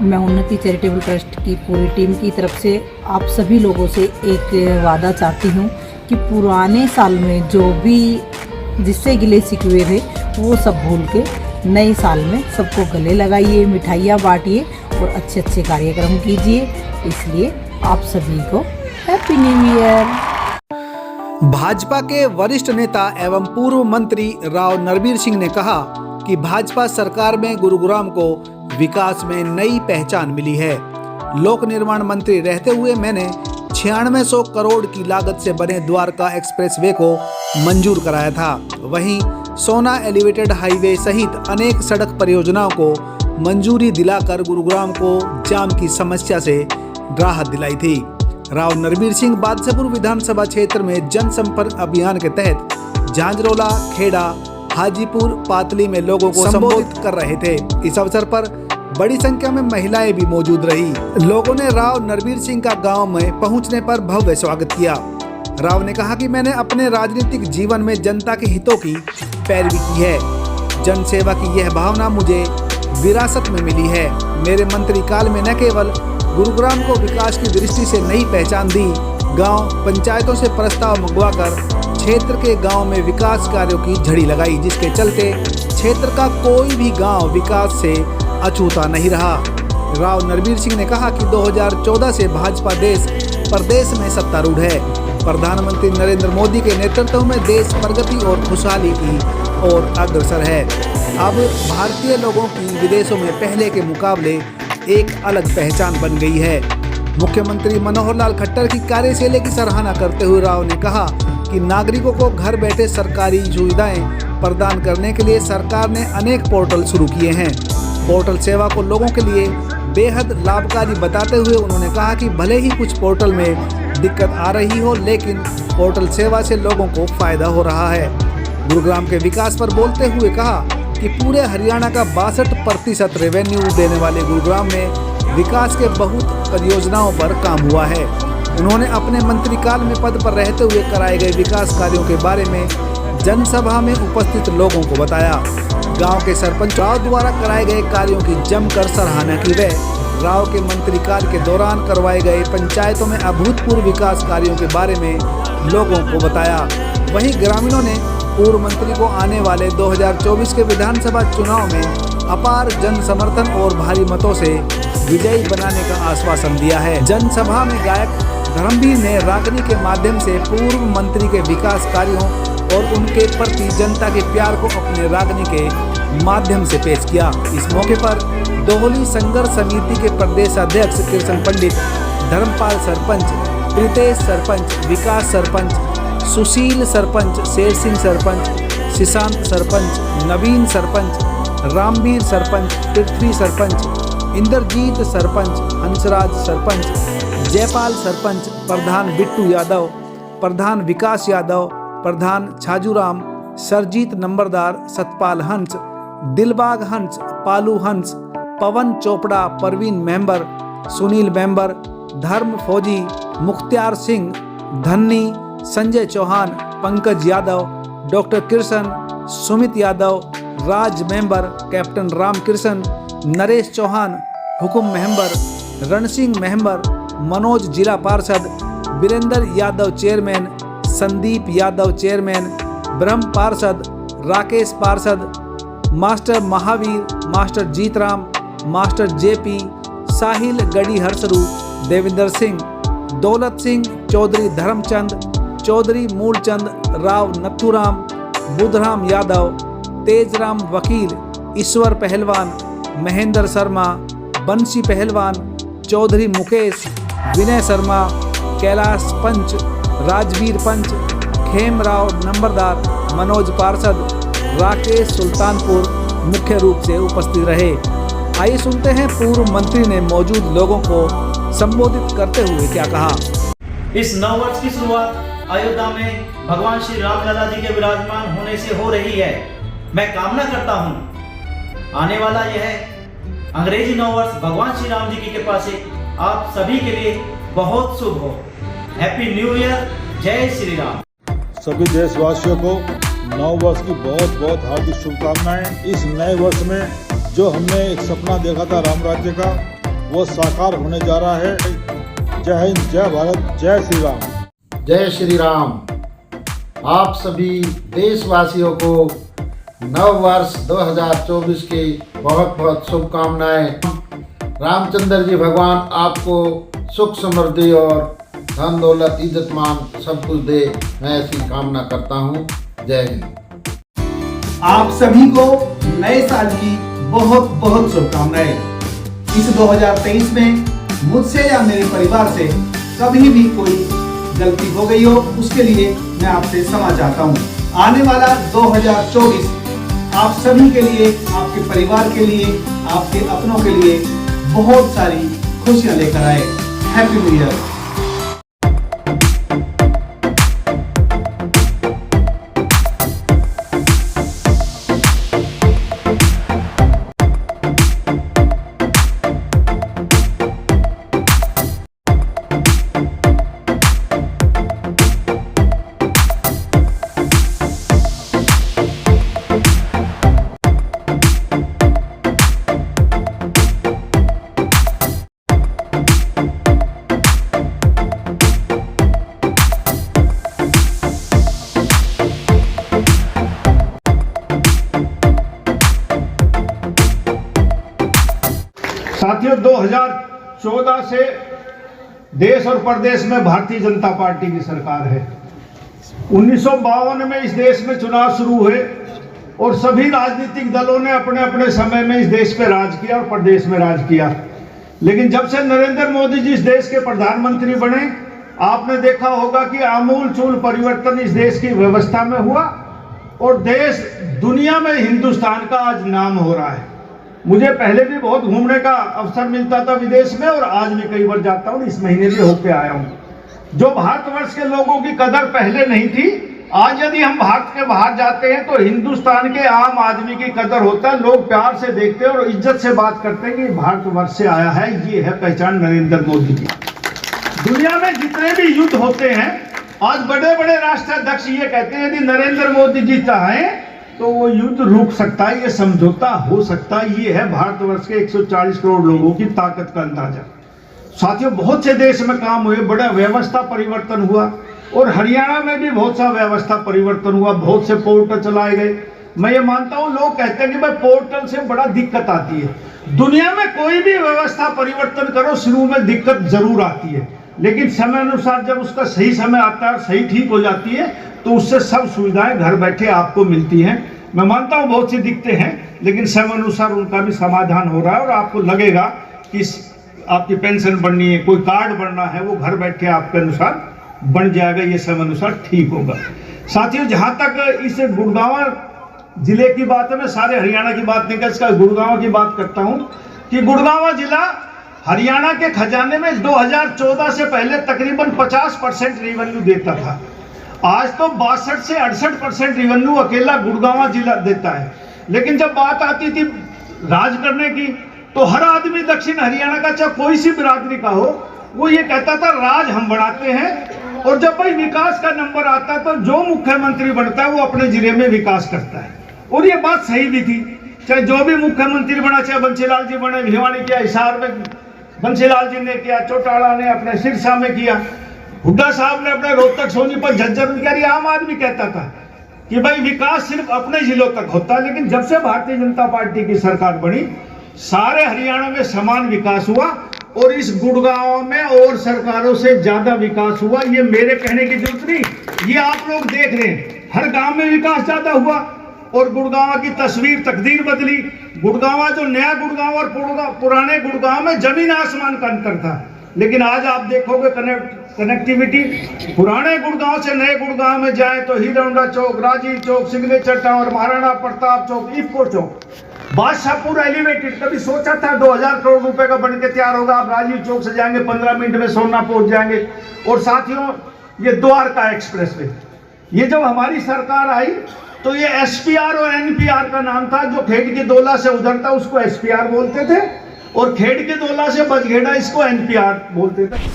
मैं उन्नति charitable trust की पूरी टीम की तरफ से आप सभी लोगों से एक वादा चाहती हूँ कि पुराने साल में जो भी जिससे गिले शिकवे थे वो सब भूल के नए साल में सबको गले लगाइए, मिठाइयाँ बांटिए और अच्छे अच्छे कार्यक्रम कीजिए। इसलिए आप सभी को हैप्पी न्यू ईयर। भाजपा के वरिष्ठ नेता एवं पूर्व मंत्री राव नरबीर सिंह ने कहा कि भाजपा सरकार में गुरुग्राम को विकास में नई पहचान मिली है। लोक निर्माण मंत्री रहते हुए मैंने 9600 करोड़ की लागत से बने द्वारका एक्सप्रेसवे को मंजूर कराया था। वहीं सोना एलिवेटेड हाईवे सहित अनेक सड़क परियोजनाओं को मंजूरी दिलाकर गुरुग्राम को जाम की समस्या से राहत दिलाई थी। राव नरबीर सिंह बादशाहपुर विधानसभा क्षेत्र में जनसंपर्क अभियान के तहत झांझरोला, खेड़ा, हाजीपुर, पातली में लोगों को संबोधित कर रहे थे। इस अवसर पर बड़ी संख्या में महिलाएं भी मौजूद रही। लोगों ने राव नरबीर सिंह का गांव में पहुंचने पर भव्य स्वागत किया। राव ने कहा कि मैंने अपने राजनीतिक जीवन में जनता के हितों की पैरवी की है। जन सेवा की यह भावना मुझे विरासत में मिली है। मेरे मंत्रीकाल में न केवल गुरुग्राम को विकास की दृष्टि से नई पहचान दी, गांव पंचायतों से प्रस्ताव मंगवाकर क्षेत्र के गांव में विकास कार्यों की झड़ी लगाई, जिसके चलते क्षेत्र का कोई भी गांव विकास से अछूता नहीं रहा। राव नरबीर सिंह ने कहा कि 2014 से भाजपा देश प्रदेश में सत्तारूढ़ है। प्रधानमंत्री नरेंद्र मोदी के नेतृत्व में देश प्रगति और खुशहाली की ओर अग्रसर है। अब भारतीय लोगों की विदेशों में पहले के मुकाबले एक अलग पहचान बन गई है। मुख्यमंत्री मनोहर लाल खट्टर की कार्यशैली की सराहना करते हुए राव ने कहा कि नागरिकों को घर बैठे सरकारी सुविधाएं प्रदान करने के लिए सरकार ने अनेक पोर्टल शुरू किए हैं। पोर्टल सेवा को लोगों के लिए बेहद लाभकारी बताते हुए उन्होंने कहा कि भले ही कुछ पोर्टल में दिक्कत आ रही हो, लेकिन पोर्टल सेवा से लोगों को फायदा हो रहा है। गुरुग्राम के विकास पर बोलते हुए कहा कि पूरे हरियाणा का 62% रेवेन्यू देने वाले गुरुग्राम में विकास के बहुत परियोजनाओं पर काम हुआ है। उन्होंने अपने मंत्रिकाल में पद पर रहते हुए कराए गए विकास कार्यों के बारे में जनसभा में उपस्थित लोगों को बताया। गांव के सरपंच राव द्वारा कराए गए कार्यों की जमकर सराहना की। वे राव के मंत्रिकाल के दौरान करवाए गए पंचायतों में अभूतपूर्व विकास कार्यों के बारे में लोगों को बताया। वहीं ग्रामीणों ने पूर्व मंत्री को आने वाले 2024 के विधानसभा चुनाव में अपार जन समर्थन और भारी मतों से विजयी बनाने का आश्वासन दिया है। जनसभा में गायक धर्मवीर ने रागनी के माध्यम से पूर्व मंत्री के विकास कार्यों और उनके प्रति जनता के प्यार को अपने रागनी के माध्यम से पेश किया। इस मौके पर दोहली संघर्ष समिति के प्रदेश अध्यक्ष कृष्ण पंडित, धर्मपाल सरपंच, प्रीतेश सरपंच, विकास सरपंच, सुशील सरपंच, शेर सिंह सरपंच, शिशांत सरपंच, नवीन सरपंच, रामवीर सरपंच, पृथ्वी सरपंच, इंद्रजीत सरपंच, हंसराज सरपंच, जयपाल सरपंच, प्रधान बिट्टू यादव, प्रधान विकास यादव, प्रधान छाजूराम, सरजीत नंबरदार, सतपाल हंस, Dilbag Hans, Palu Hans, Pawan Chopra, Parveen member, Sunil member, Dharam Fauji, Mukhtiyar Singh, Dhanni, Sanjay Chauhan, Pankaj Yadav, doctor Krishna, Sumit Yadav, Raj member, captain Ramkrishna, Naresh Chauhan, Hukum member, Ransingh member, Manoj जिला पार्षद, वीरेंद्र यादव चेयरमैन, संदीप यादव चेयरमैन, ब्रह्म पार्षद, राकेश पार्षद, master Mahavir, master Jeetram, master JP, Sahil Garhi Harsaru, Devinder Singh, Daulat Singh, Chaudhary Dharmchand, Chaudhary Moolchand, Rao Nathuram, Budhram Yadav, Tejram वकील, ईश्वर पहलवान, महेंद्र शर्मा, बंसी पहलवान, चौधरी मुकेश, विनय शर्मा, कैलाश पंच, राजवीर पंच, खेमराव नंबरदार, मनोज पार्षद, राकेश सुल्तानपुर मुख्य रूप से उपस्थित रहे। आइए सुनते हैं पूर्व मंत्री ने मौजूद लोगों को संबोधित करते हुए क्या कहा। इस नव वर्ष की शुरुआत अयोध्या में भगवान श्री राम लला जी के विराजमान होने से हो रही है। मैं कामना करता हूँ आने वाला यह अंग्रेजी नव वर्ष भगवान श्री राम जी की कृपा से आप सभी के लिए बहुत शुभ हो। हैप्पी न्यू ईयर, जय श्री राम। सभी देशवासियों को नव वर्ष की बहुत बहुत हार्दिक शुभकामनाएं। इस नए वर्ष में जो हमने एक सपना देखा था राम राज्य का, वो साकार होने जा रहा है। जय हिंद, जय भारत, जय श्री राम। जय श्री राम। आप सभी देशवासियों को नव वर्ष 2024 की बहुत बहुत शुभकामनाएं। रामचंद्र जी भगवान आपको सुख समृद्धि और धन दौलत इज्जत मान सब कुछ दे, मैं ऐसी कामना करता हूँ। जय हिंद। आप सभी को नए साल की बहुत बहुत शुभकामनाएं। इस 2023 में मुझसे या मेरे परिवार से कभी भी कोई गलती हो गई हो, उसके लिए मैं आपसे क्षमा चाहता हूँ। आने वाला 2024 आप सभी के लिए, आपके परिवार के लिए, आपके अपनों के लिए बहुत सारी खुशियां लेकर आए। Happy new year. साथियों, 2014 से देश और प्रदेश में भारतीय जनता पार्टी की सरकार है। 1952 में इस देश में चुनाव शुरू हुए और सभी राजनीतिक दलों ने अपने अपने समय में इस देश पे राज किया और प्रदेश में राज किया। लेकिन जब से नरेंद्र मोदी जी इस देश के प्रधानमंत्री बने, आपने देखा होगा कि आमूल चूल परिवर्तन इस देश की व्यवस्था में हुआ और देश दुनिया में हिंदुस्तान का आज नाम हो रहा है। मुझे पहले भी बहुत घूमने का अवसर मिलता था विदेश में और आज भी कई बार जाता हूँ। इस महीने भी होके आया हूँ। जो भारतवर्ष के लोगों की कदर पहले नहीं थी, आज यदि हम भारत के बाहर जाते हैं तो हिंदुस्तान के आम आदमी की कदर होता है। लोग प्यार से देखते हैं और इज्जत से बात करते हैं कि भारतवर्ष से आया है, ये है पहचान नरेंद्र मोदी की। दुनिया में जितने भी युद्ध होते हैं, आज बड़े बड़े राष्ट्राध्यक्ष ये कहते हैं यदि नरेंद्र मोदी जी चाहें तो वो युद्ध रुक सकता है, ये समझौता हो सकता है। ये है भारतवर्ष के 140 करोड़ लोगों की ताकत का अंदाजा। साथियों, बहुत से देश में काम हुए, बड़ा व्यवस्था परिवर्तन हुआ और हरियाणा में भी बहुत सा व्यवस्था परिवर्तन हुआ। बहुत से पोर्टल चलाए गए। मैं ये मानता हूँ, लोग कहते हैं कि भाई पोर्टल से बड़ा दिक्कत आती है। दुनिया में कोई भी व्यवस्था परिवर्तन करो, शुरू में दिक्कत जरूर आती है, लेकिन समय अनुसार जब उसका सही समय आता है और सही ठीक हो जाती है तो उससे सब सुविधाएं घर बैठे आपको मिलती हैं। मैं मानता हूं बहुत सी दिक्कतें हैं, लेकिन समय अनुसार उनका भी समाधान हो रहा है और आपको लगेगा कि आपकी पेंशन बननी है, कोई कार्ड बनना है, वो घर बैठे आपके अनुसार बन जाएगा। ये समय अनुसार ठीक होगा। साथियों, जहां तक इस गुड़गांव जिले की बात है, मैं सारे हरियाणा की बात नहीं कर सकता, गुड़गांव की बात करता हूं कि गुड़गांव जिला हरियाणा के खजाने में 2014 से पहले तकरीबन 50% रेवेन्यू देता था। आज तो 62 से 68% रेवेन्यू अकेला गुड़गांव जिला देता है। लेकिन जब बात आती थी राज करने की तो हर आदमी दक्षिण हरियाणा का, चाहे कोई सी बिरादरी का हो, वो ये कहता था राज हम बढ़ाते हैं। और जब भाई विकास का नंबर आता है तो जो मुख्यमंत्री बनता है वो अपने जिले में विकास करता है। और ये बात सही भी थी। चाहे जो भी मुख्यमंत्री बना, चाहे बंसीलाल जी बने, भिवानी किया, हिसार में बंसीलाल जी ने किया, चौटाला ने अपने सिरसा में किया, हुड्डा साहब ने अपने रोहतक, सोनीपत, झज्जर में किया। आम आदमी कहता था कि भाई विकास सिर्फ अपने जिलों तक होता है। लेकिन जब से भारतीय जनता पार्टी की सरकार बनी, सारे हरियाणा में समान विकास हुआ और इस गुड़गांव में और सरकारों से ज्यादा विकास हुआ। ये मेरे कहने की जरूरत नहीं, ये आप लोग देख रहे हैं। हर गांव में विकास ज्यादा हुआ और गुड़गांव की तस्वीर, तकदीर बदली। गुड़गांव, जो नया गुड़गांव और पुराने गुड़गांव में जमीन आसमान का अंतर था। लेकिन आज आप देखोगे कनेक्टिविटी, पुराने गुड़गांव से नए गुड़गांव में जाए तो हीरोंडा चौक, राजीव चौक, सिग्नेचर टावर, महाराणा प्रताप चौक, इफको चौक, बादशाहपुर एलिवेटेड। कभी सोचा था 2000 करोड़ रुपए का बन के तैयार होगा। आप राजीव चौक से जाएंगे 15 मिनट में सोना पहुंच जाएंगे। और साथियों, ये द्वारका एक्सप्रेस वे, ये जब हमारी सरकार आई तो ये एसपीआर और एनपीआर का नाम था। जो खेड़ की दोला से उधरता उसको एसपीआर बोलते थे और खेड़ के दोला से बजघेड़ा इसको एनपीआर बोलते थे।